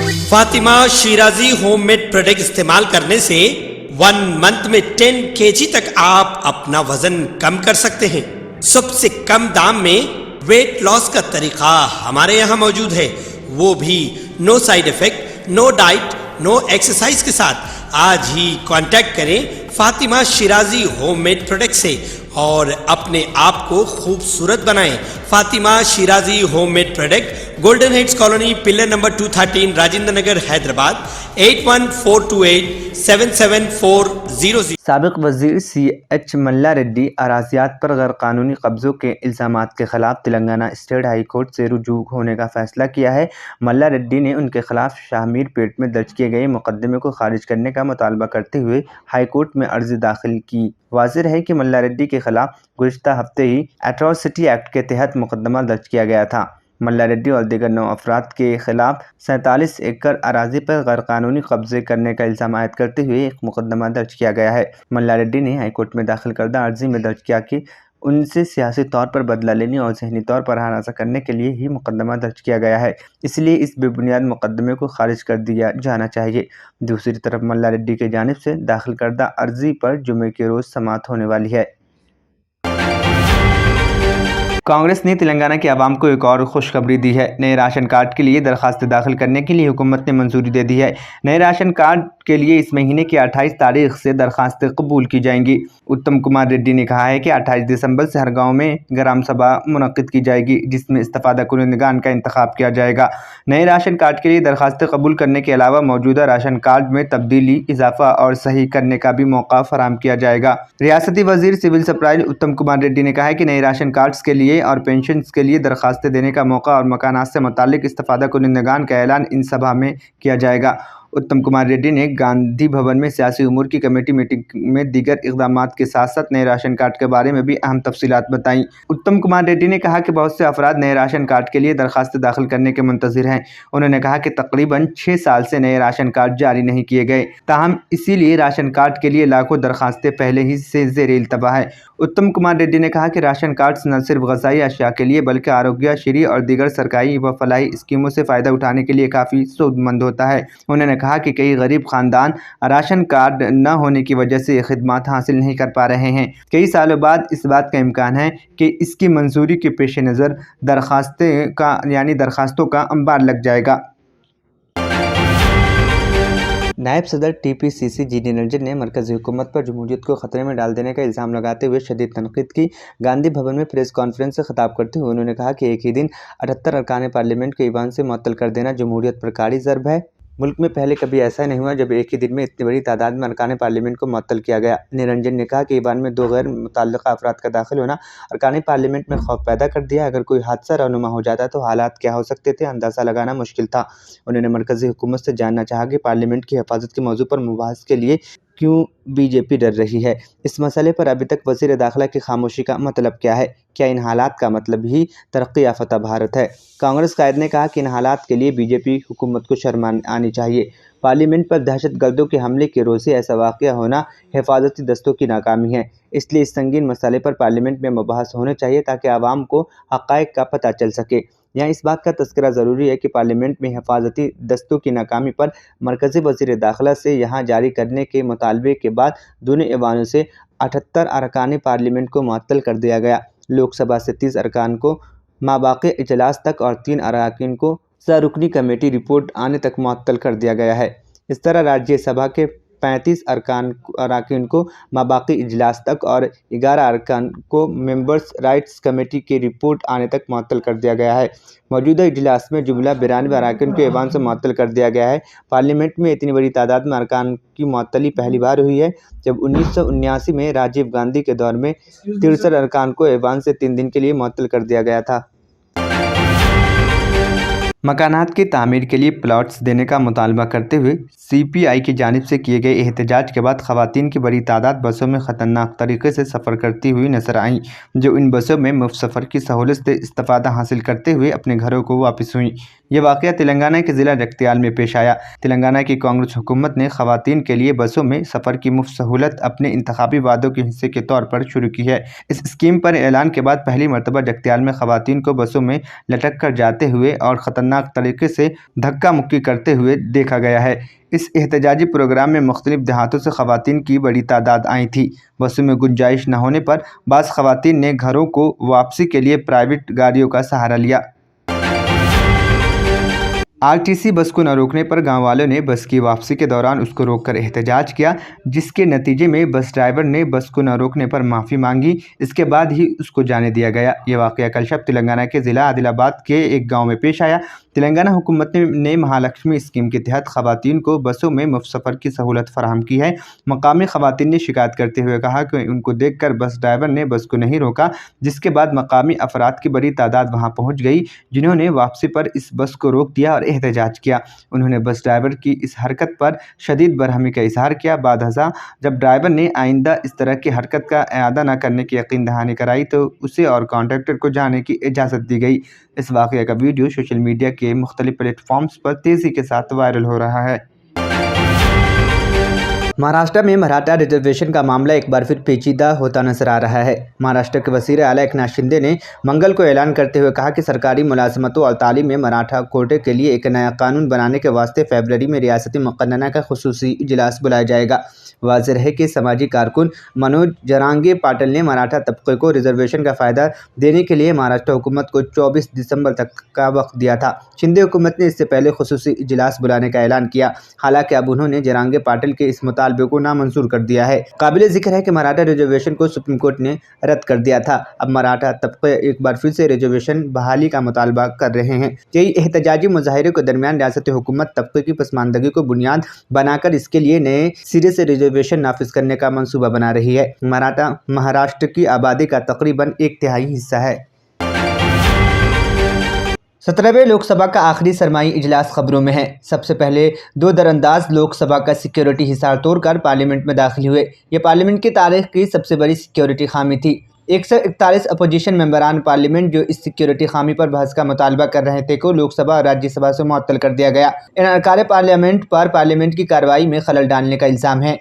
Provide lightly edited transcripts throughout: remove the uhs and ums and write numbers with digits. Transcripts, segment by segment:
Fatima Shirazi homemade product इस्तेमाल करने से 1 मंथ में 10 kg तक आप अपना वजन कम कर सकते हैं। सबसे कम दाम में वेट लॉस का तरीका हमारे यहाँ मौजूद है, वो भी no side effect, no diet, no exercise के साथ। आज ही कांटेक्ट करें फातिमा शिराजी होममेड प्रोडक्ट से और अपने आप को खूबसूरत बनाएं। Fatima Shirazi homemade product, golden heads colony, pillar number 213, Rajendra Nagar, Hyderabad 8142877400। साबिक वजीर CH मल्ला रेड्डी अराजियात पर गैरकानूनी कब्जों के इल्ज़ामात के खिलाफ तेलंगाना स्टेट हाई कोर्ट से रुजू होने का फैसला किया है। मल्ला रेड्डी ने उनके खिलाफ शाहमीर पेट में दर्ज किए गए मुकदमे को खारिज करने का मुतालबा करते हुए हाई कोर्ट में अर्जी दाखिल की। वाज़ेह है कि मल्ला रेड्डी के खिलाफ गुज़िश्ता हफ्ते ही एट्रॉसिटी एक्ट के तहत मुकदमा दर्ज किया गया था। मल्ला रेड्डी और दीगर 9 अफराद के खिलाफ 47 एकड़ अराजी पर गैरकानूनी कब्जे करने का इल्ज़ाम आयद करते हुए एक मुकदमा दर्ज किया गया है। मल्ला रेड्डी ने हाईकोर्ट में दाखिल करदा अर्जी में दर्ज किया कि उनसे सियासी तौर पर बदला लेने और ज़हनी तौर पर हरासा करने के लिए ही मुकदमा दर्ज किया गया है, इसलिए इस बेबुनियाद मुकदमे को खारिज कर दिया जाना चाहिए। दूसरी तरफ मल्ला रेड्डी की जानिब से दाखिल करदा अर्जी पर जुमे के रोज़ समाअत होने वाली है। कांग्रेस ने तेलंगाना के अवाम को एक और खुशखबरी दी है। नए राशन कार्ड के लिए दरखास्त दाखिल करने के लिए हुकूमत ने मंजूरी दे दी है। नए राशन कार्ड के लिए इस महीने की 28 तारीख से दरखास्तें कबूल की जाएंगी। उत्तम कुमार रेड्डी ने कहा है कि 28 दिसंबर से हर गांव में ग्राम सभा मुनक्किद की जाएगी, जिसमें इस्तिफादा कुनिंदगान का इंतखाब किया जाएगा। नए राशन कार्ड के लिए दरखास्तें कबूल करने के अलावा मौजूदा राशन कार्ड में तब्दीली, इजाफा और सही करने का भी मौका फराहम किया जाएगा। रियासती वजीर सिविल सप्लाई उत्तम कुमार रेड्डी ने कहा है कि नए राशन कार्ड्स के लिए और पेंशन के लिए दरखास्तें देने का मौका और मकानात से मुताल्लिक इस्तिफादा कुनिंदगान का ऐलान इन सभा में किया जाएगा। उत्तम कुमार रेड्डी ने गांधी भवन में सियासी उमूर की कमेटी मीटिंग में दीगर इक़दामात के साथ साथ नए राशन कार्ड के बारे में भी अहम तफसीलात बताईं। उत्तम कुमार रेड्डी ने कहा कि बहुत से अफराद नए राशन कार्ड के लिए दरखास्त दाखिल करने के मुंतज़िर हैं। उन्होंने कहा कि तकरीबन 6 साल से नए राशन कार्ड जारी नहीं किए गए, ताहम इसीलिए राशन कार्ड के लिए लाखों दरखास्तें पहले ही से ज़ेर इल्तवा है। उत्तम कुमार रेड्डी ने कहा कि राशन कार्ड न सिर्फ ग़ज़ाई अशिया के लिए बल्कि आरोग्य, श्री और दीगर सरकारी व फलाही स्कीमों से फ़ायदा उठाने के लिए काफ़ी सूदमंद होता है। उन्होंने कहा कि कई गरीब ख़ानदान राशन कार्ड न होने की वजह से खिदमात हासिल नहीं कर पा रहे हैं। कई सालों बाद इस बात का इम्कान है कि इसकी मंजूरी के पेश नज़र दरखास्तों का अंबार लग जाएगा। नायब सदर TPCC GD निरंजन ने मरकज़ी हुकूमत पर जमहूरियत को ख़तरे में डाल देने का इल्ज़ाम लगाते हुए शदीद तनक़ीद की। गांधी भवन में प्रेस कॉन्फ्रेंस से खिताब करते हुए उन्होंने कहा कि एक ही दिन 78 अरकान पार्लियामेंट को ईवान से मुअत्तल कर देना जमहूरियत पर कारी ज़र्ब है। मुल्क में पहले कभी ऐसा नहीं हुआ जब एक ही दिन में इतनी बड़ी तादाद में अरकान पार्लियामेंट को मुअत्तल किया गया। निरंजन ने कहा कि ईवान में 2 गैर मुतल्लिक़ा अफराद का दाखिल होना अरकान पार्लियामेंट में खौफ पैदा कर दिया। अगर कोई हादसा रहनुमा हो जाता तो हालात क्या हो सकते थे, अंदाज़ा लगाना मुश्किल था। उन्होंने मरकज़ी हुकूमत से जानना चाहा कि पार्लियामेंट की हिफाजत के मौजू पर मुबाहस के लिए क्यों BJP डर रही है। इस मसले पर अभी तक वज़ीर दाखिला की खामोशी का मतलब क्या है? क्या इन हालात का मतलब ही तरक्की याफ्ता भारत है? कांग्रेस कायद ने कहा कि इन हालात के लिए BJP हुकूमत को शर्म आनी चाहिए। पार्लियामेंट पर दहशतगर्दों के हमले के रोज़ ऐसा वाक़या होना हिफाजती दस्तों की नाकामी है। इसलिए इस संगीन मसले पर पार्लियामेंट में मुबाहस होने चाहिए ताकि आवाम को हक़ाइक़ का पता चल सके। यहाँ इस बात का तज़किरा ज़रूरी है कि पार्लियामेंट में हिफाजती दस्तों की नाकामी पर मरकज़ी वज़ीर दाखिला से यहाँ जारी करने के मुतालबे के बाद दोनों ऐवानों से 78 अरकान पार्लियामेंट को मुअत्तल कर दिया गया। लोकसभा से 30 अरकान को माबाक़ी इजलास तक और 3 अरकान को सरुकनी कमेटी रिपोर्ट आने तक मुअत्तल कर दिया गया है। इस तरह राज्यसभा के 35 अरकान को माबाक़ी इजलास तक और 11 अरकान को मेंबर्स राइट्स कमेटी की रिपोर्ट आने तक मुअत्तल कर दिया गया है। मौजूदा इजलास में जुमला 92 अरकान को ऐवान से मुअत्तल कर दिया गया है। पार्लियामेंट में इतनी बड़ी तादाद में अरकान की मुअत्तली पहली बार हुई है, जब 1979 में राजीव गांधी के दौर में 63 अरकान को ऐवान से 3 दिन के लिए मुअत्तल कर दिया गया था। मकानात की तामीर के लिए प्लॉट्स देने का मुतालबा करते हुए CPI की जानिब से किए गए एहतजाज के बाद ख़वातीन की बड़ी तादाद बसों में ख़तरनाक तरीके से सफ़र करती हुई नजर आईं, जो इन बसों में मुफ्त सफ़र की सहूलत से इस्तिफ़ादा हासिल करते हुए अपने घरों को वापस हुई। ये वाक़या तेलंगाना के ज़िला जगत्याल में पेश आया। तेलंगाना की कांग्रेस हुकूमत ने ख़वातीन के लिए बसों में सफ़र की मुफ्त सहूलत अपने इंतखाबी वादों के हिस्से के तौर पर शुरू की है। इस स्कीम पर ऐलान के बाद पहली मरतबा जगत्याल में ख़वातीन को बसों में लटक कर जाते हुए और ख़तरनाक तरीके से धक्का मुक्की करते हुए देखा गया है। इस एहतजाजी प्रोग्राम में मुख्तलिफ देहातों से ख़वातीन की बड़ी तादाद आई थी। बसों में गुंजाइश न होने पर बाज़ ख़वातीन ने घरों को वापसी के लिए प्राइवेट गाड़ियों का सहारा लिया। आरटीसी बस को न रोकने पर गांव वालों ने बस की वापसी के दौरान उसको रोककर एहतजाज किया, जिसके नतीजे में बस ड्राइवर ने बस को न रोकने पर माफ़ी मांगी। इसके बाद ही उसको जाने दिया गया। ये वाक़या कल शब तेलंगाना के ज़िला आदिलाबाद के एक गांव में पेश आया। तेलंगाना हुकूमत ने महालक्ष्मी स्कीम के तहत ख़वातीन को बसों में मुफ्त सफ़र की सहूलत फराहम की है। मकामी ख़वातीन ने शिकायत करते हुए कहा कि उनको देखकर बस ड्राइवर ने बस को नहीं रोका, जिसके बाद मकामी अफराद की बड़ी तादाद वहां पहुंच गई, जिन्होंने वापसी पर इस बस को रोक दिया और एहतजाज किया। उन्होंने बस ड्राइवर की इस हरकत पर शदीद बरहमी का इजहार किया। बादहज़ा जब ड्राइवर ने आइंदा इस तरह की हरकत का इआदा न करने की यकीन दहानी कराई तो उसे और कॉन्ट्रैक्टर को जाने की इजाज़त दी गई। इस वाक़ये का वीडियो सोशल मीडिया के मुख्तलिफ प्लेटफॉर्म्स पर तेज़ी के साथ वायरल हो रहा है। महाराष्ट्र में मराठा रिजर्वेशन का मामला एक बार फिर पेचीदा होता नजर आ रहा है। महाराष्ट्र के वज़ीर आला एकनाथ शिंदे ने मंगल को ऐलान करते हुए कहा कि सरकारी मुलाजमतों और तालीम में मराठा कोटे के लिए एक नया कानून बनाने के वास्ते फरवरी में रियासती मुक़न्नना का खुसूसी इजलास बुलाया जाएगा। वाज़ेह है कि समाजी कारकुन मनोज जरांगे पाटिल ने मराठा तबके को रिजर्वेशन का फ़ायदा देने के लिए महाराष्ट्र हुकूमत को 24 दिसंबर तक का वक्त दिया था। शिंदे हुकूमत ने इससे पहले खुसूसी इजलास बुलाने का ऐलान किया। हालांकि अब उन्होंने जरांगे पाटिल के इस मुतालबे को नामंजूर कर दिया है। काबिल जिक्र है कि मराठा रिजर्वेशन को सुप्रीम कोर्ट ने रद्द कर दिया था। अब मराठा तबके एक बार फिर से रिजर्वेशन बहाली का मुतालबा कर रहे हैं। कई एहतजाजी मुजाहिरों के दरमियान रियासती हुकूमत तबके की पसमानदगी को बुनियाद बनाकर इसके लिए नए सिरे से रिजर्वेशन नाफिज करने का मंसूबा बना रही है। मराठा महाराष्ट्र की आबादी का तकरीबन 1/3 हिस्सा है। 17वें लोकसभा का आखिरी सरमाई इजलास खबरों में है। सबसे पहले दो दरअंदाज लोकसभा का सिक्योरिटी हिसार तोड़कर पार्लियामेंट में दाखिल हुए। ये पार्लियामेंट की तारीख की सबसे बड़ी सिक्योरिटी खामी थी। 141 अपोजिशन मेंबरान पार्लियामेंट जो इस सिक्योरिटी खामी पर बहस का मुतालबा कर रहे थे को लोकसभा और राज्यसभा से मुअत्तल कर दिया गया। इन अरकान पार्लियामेंट पर पार्लियामेंट की कार्रवाई में खलल डालने का इल्ज़ाम है।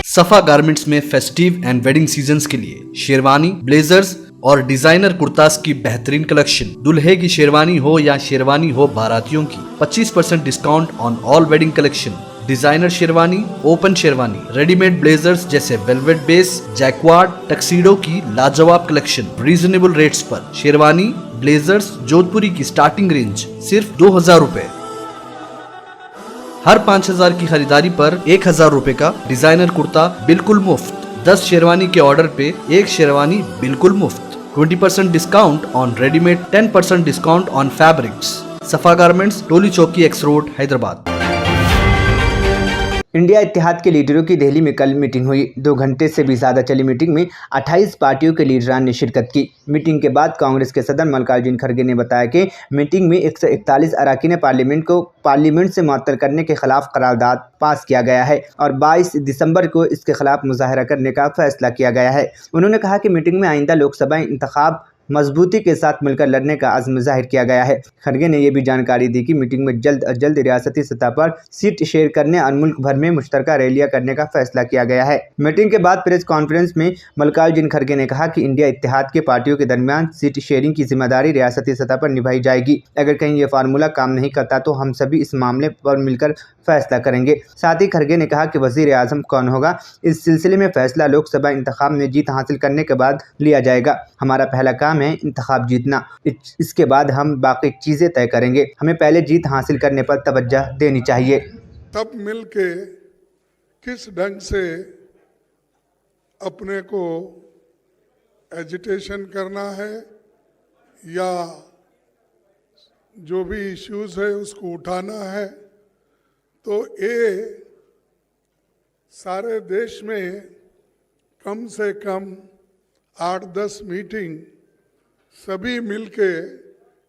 सफा गारमेंट्स में फेस्टिव एंड वेडिंग सीजन्स के लिए शेरवानी, ब्लेजर्स और डिजाइनर कुर्तास की बेहतरीन कलेक्शन। दुल्हे की शेरवानी हो या शेरवानी हो बारातियों की, 25% discount on all wedding collection. Designer sherwani, open sherwani, readymade blazers जैसे वेलवेट बेस, जैक्वार्ड, टक्सीडो की लाजवाब कलेक्शन रीजनेबल रेट्स पर। शेरवानी, ब्लेजर्स, जोधपुरी की स्टार्टिंग रेंज सिर्फ 2000 रुपए। हर 5000 की खरीदारी पर 1000 रुपए का डिजाइनर कुर्ता बिल्कुल मुफ्त। 10 शेरवानी के ऑर्डर पे एक शेरवानी बिल्कुल मुफ्त। 20% discount on readymade, 10% discount on fabrics. सफा गारमेंट्स, टोली चौकी, एक्स रोड, हैदराबाद। इंडिया इत्तेहाद के लीडरों की दिल्ली में कल मीटिंग हुई। 2 घंटे से भी ज़्यादा चली मीटिंग में 28 पार्टियों के लीडरान ने शिरकत की। मीटिंग के बाद कांग्रेस के सदर मल्लिकार्जुन खड़गे ने बताया कि मीटिंग में 141 अरकान पार्लियामेंट को पार्लियामेंट से मुअत्तल करने के खिलाफ करारदाद पास किया गया है और 22 दिसंबर को इसके खिलाफ मुजाहरा करने का फैसला किया गया है। उन्होंने कहा कि मीटिंग में आइंदा लोकसभा इंतखाब मजबूती के साथ मिलकर लड़ने का अज़्म जाहिर किया गया है। खड़गे ने यह भी जानकारी दी कि मीटिंग में जल्द अज जल्द रियासती सतह पर सीट शेयर करने और मुल्क भर में मुश्तरका रैलियां करने का फैसला किया गया है। मीटिंग के बाद प्रेस कॉन्फ्रेंस में मल्लिकार्जुन खड़गे ने कहा कि इंडिया इत्तेहाद के पार्टियों के दरमियान सीट शेयरिंग की जिम्मेदारी रियासती सतह पर निभाई जाएगी। अगर कहीं ये फार्मूला काम नहीं करता तो हम सभी इस मामले पर मिलकर फैसला करेंगे। साथ ही खड़गे ने कहा कि वज़ीर आज़म कौन होगा, इस सिलसिले में फैसला लोकसभा इंतखाब में जीत हासिल करने के बाद लिया जाएगा। हमारा पहला काम है इंतखाब जीतना, इसके बाद हम बाकी चीज़ें तय करेंगे। हमें पहले जीत हासिल करने पर तवज्जो देनी चाहिए। तब मिल के किस ढंग से अपने को एजिटेशन करना है या जो भी इश्यूज है उसको उठाना है, तो ये सारे देश में कम से कम 8-10 मीटिंग सभी मिलके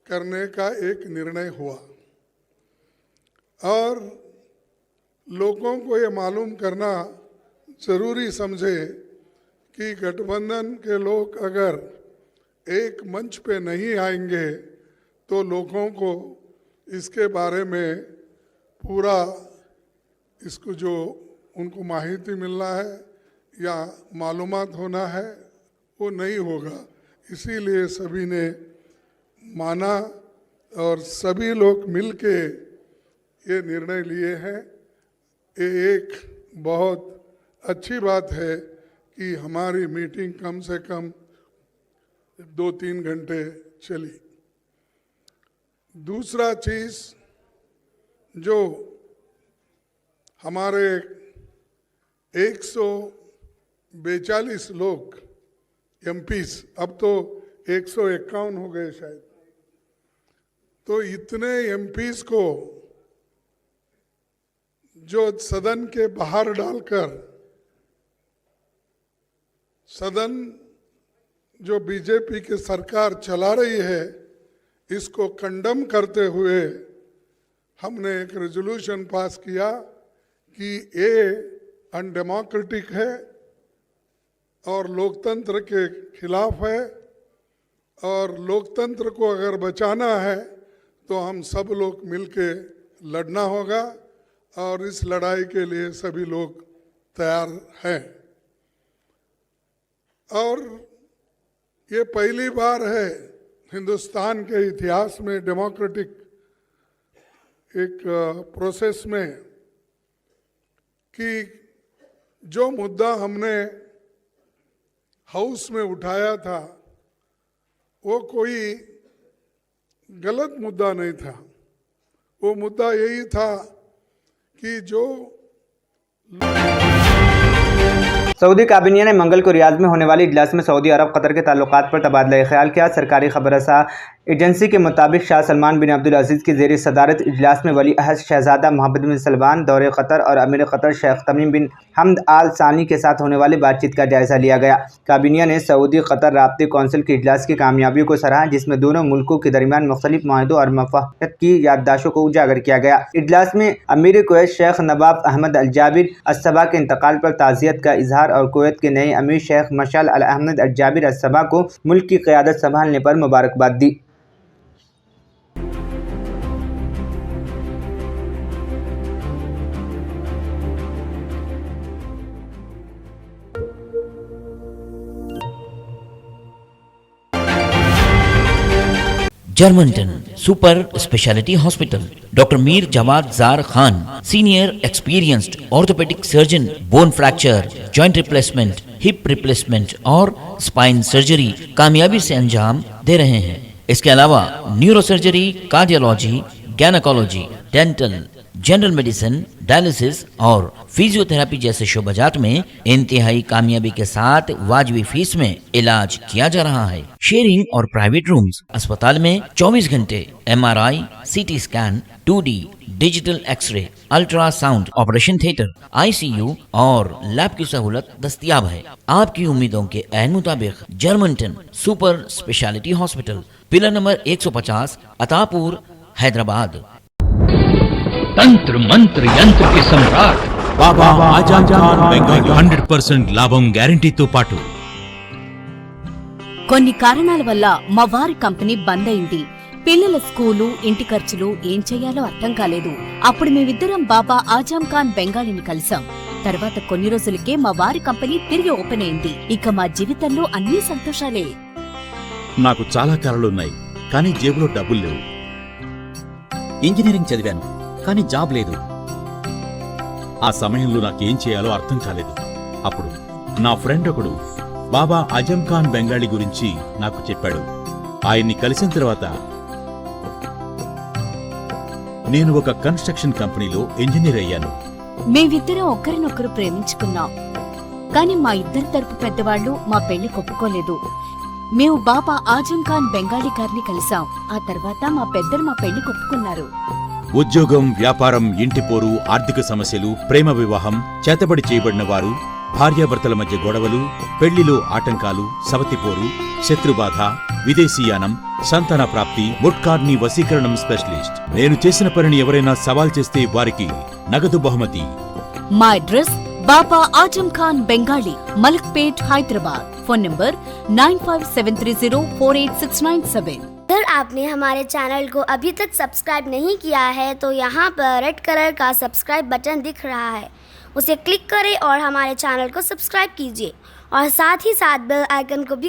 करने का एक निर्णय हुआ और लोगों को ये मालूम करना जरूरी समझे कि गठबंधन के लोग अगर एक मंच पे नहीं आएंगे तो लोगों को इसके बारे में पूरा इसको जो उनको माहिती मिलना है या मालूमात होना है वो नहीं होगा। इसीलिए सभी ने माना और सभी लोग मिलके ये निर्णय लिए हैं। ये एक बहुत अच्छी बात है कि हमारी मीटिंग कम से कम 2-3 घंटे चली। दूसरा चीज़ जो हमारे 142 लोग एमपीस, अब तो 151 हो गए शायद, तो इतने एमपीस को जो सदन के बाहर डालकर सदन जो बीजेपी की सरकार चला रही है इसको कंडम करते हुए हमने एक रेजोल्यूशन पास किया कि ये अनडेमोक्रेटिक है और लोकतंत्र के खिलाफ है और लोकतंत्र को अगर बचाना है तो हम सब लोग मिलके लड़ना होगा और इस लड़ाई के लिए सभी लोग तैयार हैं। और ये पहली बार है हिंदुस्तान के इतिहास में डेमोक्रेटिक एक प्रोसेस में कि जो मुद्दा हमने हाउस में उठाया था वो कोई गलत मुद्दा नहीं था। वो मुद्दा यही था कि जो सऊदी काबिनिया ने मंगल को रियाद में होने वाली इजलास में सऊदी अरब कतर के ताल्लुकात पर तबादला ख्याल किया। सरकारी खबरसा एजेंसी के मुताबिक शाह सलमान बिन अब्दुल अजीज़ की ज़ेर सदारत इजलास में वली अहद शहजादा मोहम्मद बिन सलमान दौरे कतर और अमीर कतर शेख तमीम बिन हमद आल सानी के साथ होने वाली बातचीत का जायज़ा लिया गया। काबिनिया ने सऊदी कतर राब्ते कौंसिल के इजलास की कामयाबियों को सराहा जिसमें दोनों मुल्कों के दरमियान मुख्तलिफ माहदों और मफ़ाहमत की याददाशों को उजागर किया गया। इजलास में अमीर कुवैत शेख नवाफ अहमद अल जाबिर अस्सबा के इंतकाल पर ताज़ियत का इजहार और कुवैत के नए अमीर शेख मशाल अल अहमद अल जाबिर अस्सबा को मुल्क की क़यादत संभालने पर मुबारकबाद दी। Germanten super speciality hospital, doctor Mir Jawad Zar Khan, senior experienced orthopaedic surgeon, bone fracture, joint replacement, hip replacement और स्पाइन सर्जरी कामयाबी से अंजाम दे रहे हैं। इसके अलावा neurosurgery, cardiology, gynaecology, dental, general medicine, dialysis और फिजियोथेरेपी जैसे शोबाजात में इंतहाई कामयाबी के साथ वाजबी फीस में इलाज किया जा रहा है। शेयरिंग और प्राइवेट रूम्स, अस्पताल में 24 घंटे MRI, CT scan, 2D digital x ray, ultrasound, operation theatre, ICU और लैब की सहूलत दस्तयाब है। आपकी उम्मीदों के ऐन मुताबिक Germanton super speciality hospital, pillar number 150, Attapur, Hyderabad. तंत्र मंत्र यंत्र के सम्राट బాబా ఆజాం ఖాన్ బెంగాల్ 100% లాభం గ్యారంటీతో పాటు కొన్ని కారణాల వల్ల మా వారి కంపెనీ బంద్ అయింది. పిల్లల స్కూలు, ఇంటి ఖర్చులు ఏం చెయ్యాలో అర్థం కాలేదు. అప్పుడు మేమిద్దరం బాబా ఆజాం ఖాన్ బెంగాలీని కలిసాం. తర్వాత కొన్ని రోజులకే మా వారి కంపెనీ తిరిగి ఓపెన్ అయింది. ఇక మా జీవితంలో అన్ని సంతోషాలే. నాకు చాలా కలలున్నాయి కానీ జేబులో డబ్బులు లేవు. ఇంజనీరింగ్ చదివాను కానీ జాబ్ లేదు. ఆ సమయంలో నాకేం చేయాలో అర్థం కాలేదు. అప్పుడు నా ఫ్రెండ్ ఒకడు బాబా ఆజం ఖాన్ బెంగాలీ గురించి నాకు చెప్పాడు. ఆయన్ని కలిసిన తర్వాత నేను ఒక కన్స్ట్రక్షన్ కంపెనీలో ఇంజనీర్ అయ్యాను. మేమిద్దరం ఒకరినొకరు ప్రేమించుకున్నాం. కానీ మా ఇద్దరి తరపు పెద్దవాళ్లు మా పెళ్లి ఒప్పుకోలేదు. మేము బాబా ఆజం ఖాన్ బెంగాలీ గారిని కలిసాం. ఆ తర్వాత మా పెద్దలు మా పెళ్లి ఒప్పుకున్నారు. ఉద్యోగం, వ్యాపారం, ఇంటిపోరు, ఆర్థిక సమస్యలు, ప్రేమ వివాహం, చేతబడి చేయబడిన వారు, భార్యాభర్తల మధ్య గొడవలు, పెళ్లిలో ఆటంకాలు, సవతిపోరు, శత్రుబాధ, విదేశీయానం, సంతాన ప్రాప్తి, ముట్కార్ని వశీకరణం స్పెషలిస్ట్. నేను చేసిన పనిని ఎవరైనా సవాల్ చేస్తే వారికి నగదు బహుమతి. మా address Baba Azam Khan Bengali, Malakpet, Hyderabad. Phone number 9573048697। अगर आपने हमारे चैनल को अभी तक सब्सक्राइब नहीं किया है तो यहाँ पर रेड कलर का सब्सक्राइब बटन दिख रहा है, उसे क्लिक करें और हमारे चैनल को सब्सक्राइब कीजिए और साथ ही साथ बेल आइकन को भी